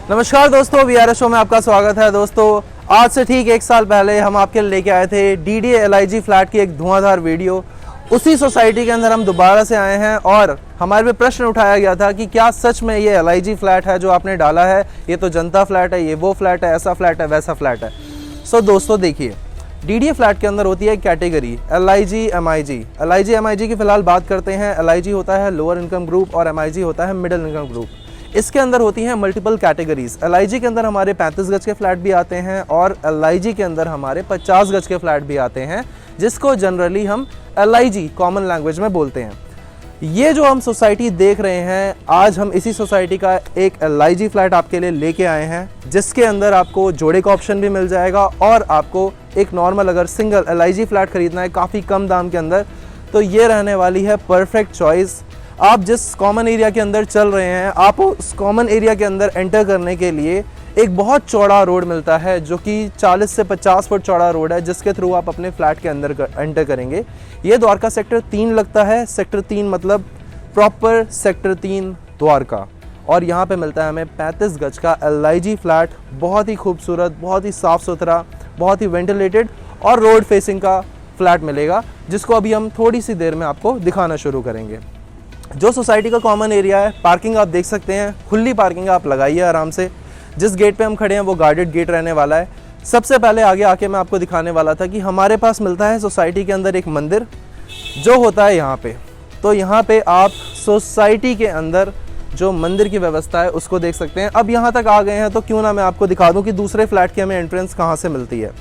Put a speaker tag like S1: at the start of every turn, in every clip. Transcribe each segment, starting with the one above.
S1: नमस्कार दोस्तों, VRS show में आपका स्वागत है। दोस्तों, आज से ठीक एक साल पहले हम आपके लिए लेके आए थे डीडीए एलआईजी फ्लैट की एक धुआंधार वीडियो। उसी सोसाइटी के अंदर हम दोबारा से आए हैं और हमारे पे प्रश्न उठाया गया था कि क्या सच में ये एलआईजी फ्लैट है जो आपने डाला है, ये तो जनता फ्लैट है, ये वो फ्लैट है, ऐसा फ्लैट है, वैसा फ्लैट है। सो दोस्तों देखिए, डीडीए फ्लैट के अंदर होती है category LIG MIG. LIG MIG की फिलहाल बात करते हैं। एलआईजी होता है लोअर इनकम ग्रुप और एमआईजी होता है मिडिल इनकम ग्रुप। इसके अंदर होती हैं मल्टीपल कैटेगरीज। एलआईजी के अंदर हमारे 35 गज के फ्लैट भी आते हैं और एलआईजी के अंदर हमारे 50 गज के फ्लैट भी आते हैं, जिसको जनरली हम एलआईजी कॉमन लैंग्वेज में बोलते हैं। ये जो हम सोसाइटी देख रहे हैं, आज हम इसी सोसाइटी का एक एलआईजी फ्लैट आपके लिए लेके आए हैं, जिसके अंदर आपको जोड़े का ऑप्शन भी मिल जाएगा और आपको एक नॉर्मल अगर सिंगल एलआईजी फ्लैट खरीदना है काफ़ी कम दाम के अंदर, तो ये रहने वाली है परफेक्ट चॉइस। आप जिस कॉमन एरिया के अंदर चल रहे हैं, आप उस कॉमन एरिया के अंदर एंटर करने के लिए एक बहुत चौड़ा रोड मिलता है, जो कि 40 से 50 फुट चौड़ा रोड है, जिसके थ्रू आप अपने फ्लैट के अंदर एंटर करेंगे। ये द्वारका सेक्टर 3 लगता है। सेक्टर 3 मतलब प्रॉपर सेक्टर 3 द्वारका। और यहाँ पे मिलता है हमें 35 गज का एलआईजी फ्लैट, बहुत ही खूबसूरत, बहुत ही साफ़ सुथरा, बहुत ही वेंटिलेटेड और रोड फेसिंग का फ्लैट मिलेगा, जिसको अभी हम थोड़ी सी देर में आपको दिखाना शुरू करेंगे। जो सोसाइटी का कॉमन एरिया है, पार्किंग आप देख सकते हैं, खुली पार्किंग आप लगाइए आराम से। जिस गेट पे हम खड़े हैं वो गार्डेड गेट रहने वाला है। सबसे पहले आगे आके मैं आपको दिखाने वाला था कि हमारे पास मिलता है सोसाइटी के अंदर एक मंदिर जो होता है यहाँ पे। तो यहाँ पे आप सोसाइटी के अंदर जो मंदिर की व्यवस्था है उसको देख सकते हैं। अब यहाँ तक आ गए हैं तो क्यों ना मैं आपको दिखा दूँ कि दूसरे फ्लैट की हमें एंट्रेंस कहाँ से मिलती है,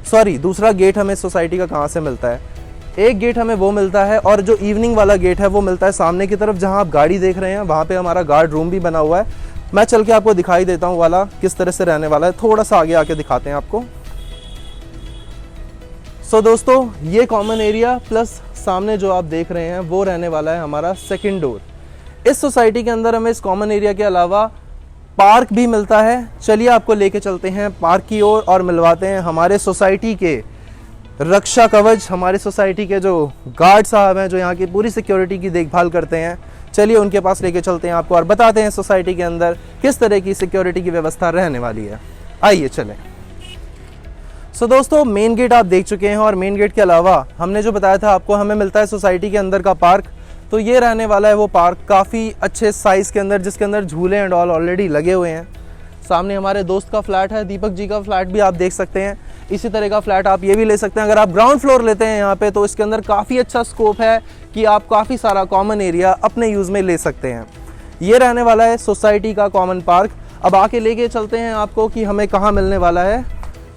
S1: सॉरी दूसरा गेट हमें सोसाइटी का कहाँ से मिलता है। एक गेट हमें वो मिलता है और जो इवनिंग वाला गेट है वो मिलता है सामने की तरफ, जहाँ आप गाड़ी देख रहे हैं वहाँ पे हमारा गार्ड रूम भी बना हुआ है। मैं चल के आपको दिखाई देता हूँ वाला किस तरह से रहने वाला है, थोड़ा सा आगे आके दिखाते हैं आपको। सो दोस्तों, ये कॉमन एरिया प्लस सामने जो आप देख रहे हैं वो रहने वाला है हमारा सेकेंड डोर। इस सोसाइटी के अंदर हमें इस कॉमन एरिया के अलावा पार्क भी मिलता है। चलिए आपको लेके चलते हैं पार्क की ओर और मिलवाते हैं हमारे सोसाइटी के रक्षा कवच, हमारी सोसाइटी के जो गार्ड साहब हैं, जो यहाँ की पूरी सिक्योरिटी की देखभाल करते हैं। चलिए उनके पास लेके चलते हैं आपको और बताते हैं सोसाइटी के अंदर किस तरह की सिक्योरिटी की व्यवस्था रहने वाली है। आइए चलें। सो दोस्तों, मेन गेट आप देख चुके हैं और मेन गेट के अलावा हमने जो बताया था आपको, हमें मिलता है सोसाइटी के अंदर का पार्क। तो ये रहने वाला है वो पार्क, काफ़ी अच्छे साइज़ के अंदर, जिसके अंदर झूले एंड ऑल ऑलरेडी लगे हुए हैं। सामने हमारे दोस्त का फ्लैट है, दीपक जी का फ्लैट भी आप देख सकते हैं। इसी तरह का फ्लैट आप ये भी ले सकते हैं। अगर आप ग्राउंड फ्लोर लेते हैं यहाँ पे, तो इसके अंदर काफ़ी अच्छा स्कोप है कि आप काफ़ी सारा कॉमन एरिया अपने यूज़ में ले सकते हैं। ये रहने वाला है सोसाइटी का कॉमन पार्क। अब आके लेके चलते हैं आपको कि हमें कहाँ मिलने वाला है।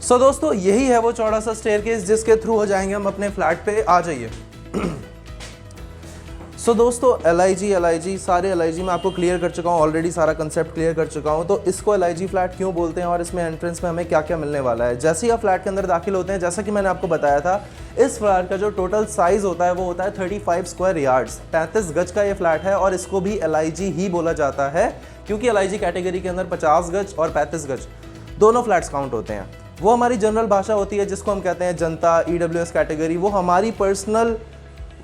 S1: सो दोस्तों, यही है वो चौड़ा सा स्टेयरकेस जिसके थ्रू हो जाएंगे हम अपने फ्लैट पे। आ जाइए। सो दोस्तों, एलआईजी सारे एलआईजी मैं आपको क्लियर कर चुका हूँ ऑलरेडी, सारा कंसेप्ट क्लियर कर चुका हूँ। तो इसको एलआईजी फ्लैट क्यों बोलते हैं और इसमें एंट्रेंस में हमें क्या क्या मिलने वाला है। जैसे ही आप फ्लैट के अंदर दाखिल होते हैं, जैसा कि मैंने आपको बताया था, इस फ्लैट का जो टोटल साइज होता है वो होता है 35 स्क्वायर यार्ड्स। 35 गज का ये फ्लैट है और इसको भी एलआईजी ही बोला जाता है, क्योंकि एलआईजी कैटेगरी के अंदर 50 गज और 35 गज दोनों फ्लैट्स काउंट होते हैं। वो हमारी जनरल भाषा होती है जिसको हम कहते हैं जनता, ईडब्ल्यूएस कैटेगरी। वो हमारी पर्सनल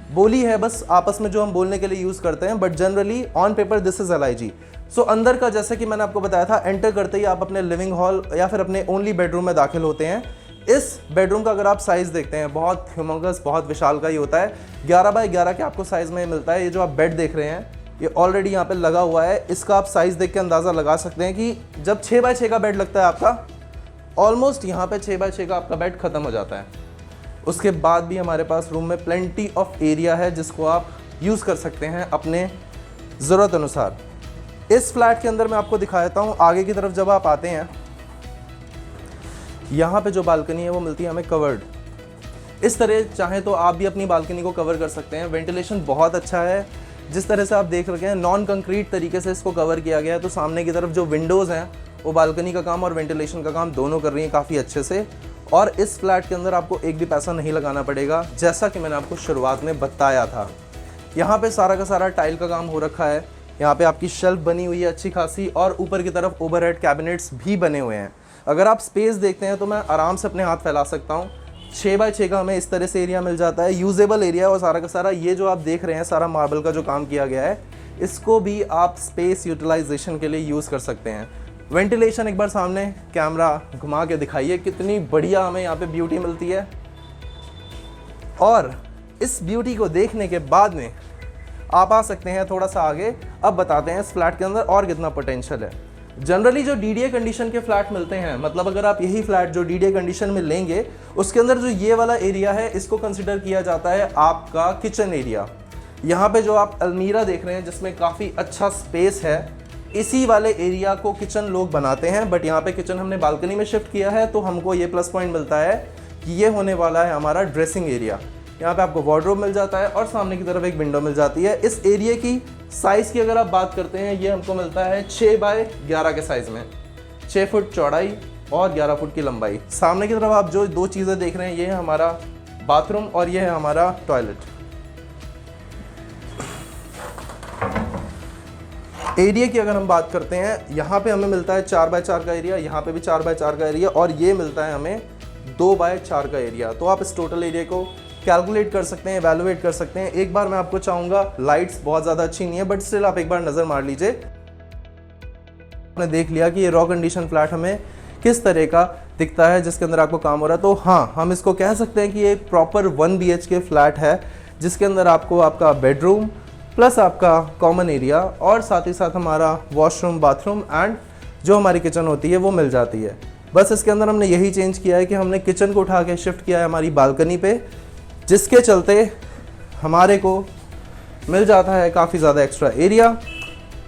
S1: बोली है, बस आपस में जो हम बोलने के लिए यूज़ करते हैं, but generally on paper this is LIG. So अंदर का, जैसे कि मैंने आपको बताया था, एंटर करते ही आप अपने लिविंग हॉल या फिर अपने ओनली बेडरूम में दाखिल होते हैं। इस बेडरूम का अगर आप साइज़ देखते हैं, बहुत ह्यूमंगस, बहुत विशाल का ही होता है। 11 बाय 11 के आपको साइज़ में मिलता है। ये जो आप बेड देख रहे हैं ये ऑलरेडी यहाँ पे लगा हुआ है। इसका आप साइज़ देख के अंदाज़ा लगा सकते हैं कि जब 6 बाय 6 का बेड लगता है आपका, ऑलमोस्ट यहाँ पे 6 बाय 6 का आपका बेड ख़त्म हो जाता है। उसके बाद भी हमारे पास रूम में प्लेंटी ऑफ एरिया है जिसको आप यूज़ कर सकते हैं अपने ज़रूरत अनुसार। इस फ्लैट के अंदर मैं आपको दिखाता हूँ। आगे की तरफ जब आप आते हैं, यहाँ पे जो बालकनी है वो मिलती है हमें कवर्ड। इस तरह चाहें तो आप भी अपनी बालकनी को कवर कर सकते हैं। वेंटिलेशन बहुत अच्छा है, जिस तरह से आप देख रखे हैं नॉन कंक्रीट तरीके से इसको कवर किया गया है। तो सामने की तरफ जो विंडोज़ हैं वो बालकनी का काम और वेंटिलेशन का काम दोनों कर रही हैं काफ़ी अच्छे से। और इस फ्लैट के अंदर आपको एक भी पैसा नहीं लगाना पड़ेगा, जैसा कि मैंने आपको शुरुआत में बताया था। यहाँ पे सारा का सारा टाइल का काम हो रखा है। यहाँ पे आपकी शेल्फ बनी हुई है अच्छी खासी, और ऊपर की तरफ ओवरहेड कैबिनेट्स भी बने हुए हैं। अगर आप स्पेस देखते हैं तो मैं आराम से अपने हाथ फैला सकता हूँ। 6 बाय 6 का हमें इस तरह से एरिया मिल जाता है, यूजेबल एरिया। और सारा का सारा ये जो आप देख रहे हैं सारा मार्बल का जो काम किया गया है, इसको भी आप स्पेस यूटिलाइजेशन के लिए यूज़ कर सकते हैं। वेंटिलेशन एक बार सामने कैमरा घुमा के दिखाइए, कितनी बढ़िया हमें यहाँ पे ब्यूटी मिलती है। और इस ब्यूटी को देखने के बाद में आप आ सकते हैं थोड़ा सा आगे। अब बताते हैं इस फ्लैट के अंदर और कितना पोटेंशियल है। जनरली जो डीडीए कंडीशन के फ्लैट मिलते हैं, मतलब अगर आप यही फ्लैट जो डीडीए कंडीशन में लेंगे, उसके अंदर जो ये वाला एरिया है इसको कंसिडर किया जाता है आपका किचन एरिया। यहाँ पे जो आप अलमीरा देख रहे हैं जिसमें काफ़ी अच्छा स्पेस है, इसी वाले एरिया को किचन लोग बनाते हैं। बट यहाँ पे किचन हमने बालकनी में शिफ्ट किया है, तो हमको ये प्लस पॉइंट मिलता है कि ये होने वाला है हमारा ड्रेसिंग एरिया। यहाँ पे आपको वार्डरोब मिल जाता है और सामने की तरफ एक विंडो मिल जाती है। इस एरिया की साइज़ की अगर आप बात करते हैं, ये हमको मिलता है 6 बाय 11 के साइज़ में, 6 फुट चौड़ाई और 11 फुट की लंबाई। सामने की तरफ आप जो दो चीज़ें देख रहे हैं, ये है हमारा बाथरूम और ये है हमारा टॉयलेट। एरिया की अगर हम बात करते हैं, यहाँ पे हमें मिलता है 4 बाय 4 का एरिया, यहाँ पे भी 4 बाय 4 का एरिया, और ये मिलता है हमें 2 बाय 4 का एरिया। तो आप इस टोटल एरिया को कैलकुलेट कर सकते हैं, एवेलुएट कर सकते हैं। एक बार मैं आपको चाहूँगा, लाइट्स बहुत ज़्यादा अच्छी नहीं है बट स्टिल आप एक बार नज़र मार लीजिए। आपने देख लिया कि ये रॉ कंडीशन फ्लैट हमें किस तरह का दिखता है जिसके अंदर आपको काम हो रहा है। तो हाँ, हम इसको कह सकते हैं कि ये प्रॉपर 1 BHK फ्लैट है जिसके अंदर आपको आपका बेडरूम प्लस आपका कॉमन एरिया और साथ ही साथ हमारा वॉशरूम, बाथरूम एंड जो हमारी किचन होती है वो मिल जाती है। बस इसके अंदर हमने यही चेंज किया है कि हमने किचन को उठा के शिफ्ट किया है हमारी बालकनी पे, जिसके चलते हमारे को मिल जाता है काफ़ी ज़्यादा एक्स्ट्रा एरिया।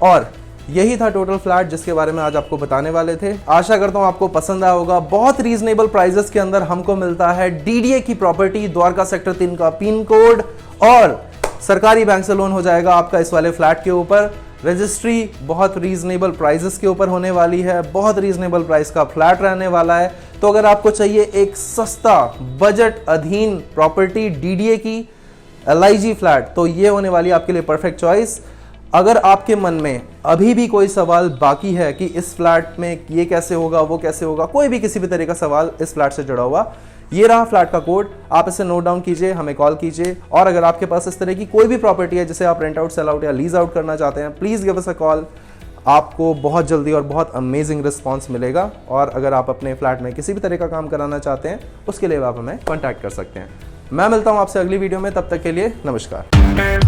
S1: और यही था टोटल फ्लैट जिसके बारे में आज आपको बताने वाले थे। आशा करता हूँ आपको पसंद आया होगा। बहुत रीजनेबल प्राइजेस के अंदर हमको मिलता है डीडीए की प्रॉपर्टी, द्वारका सेक्टर 3 का पिन कोड, और सरकारी बैंक से लोन हो जाएगा आपका इस वाले फ्लैट के ऊपर। रजिस्ट्री बहुत रीजनेबल प्राइजेस के ऊपर होने वाली है, बहुत रीजनेबल प्राइस का फ्लैट रहने वाला है। तो अगर आपको चाहिए एक सस्ता बजट अधीन प्रॉपर्टी डीडीए की LIG फ्लैट, तो ये होने वाली आपके लिए परफेक्ट चॉइस। अगर आपके मन में अभी भी कोई सवाल बाकी है कि इस फ्लैट में ये कैसे होगा, वो कैसे होगा, कोई भी किसी भी तरह का सवाल इस फ्लैट से जुड़ा हुआ, ये रहा फ्लैट का कोड, आप इसे नोट डाउन कीजिए, हमें कॉल कीजिए। और अगर आपके पास इस तरह की कोई भी प्रॉपर्टी है जिसे आप रेंट आउट, सेल आउट या लीज आउट करना चाहते हैं, please give us a call. आपको बहुत जल्दी और बहुत अमेजिंग रिस्पांस मिलेगा। और अगर आप अपने फ्लैट में किसी भी तरह का काम कराना चाहते हैं, उसके लिए आप हमें कॉन्टैक्ट कर सकते हैं। मैं मिलता हूँ आपसे अगली वीडियो में, तब तक के लिए नमस्कार।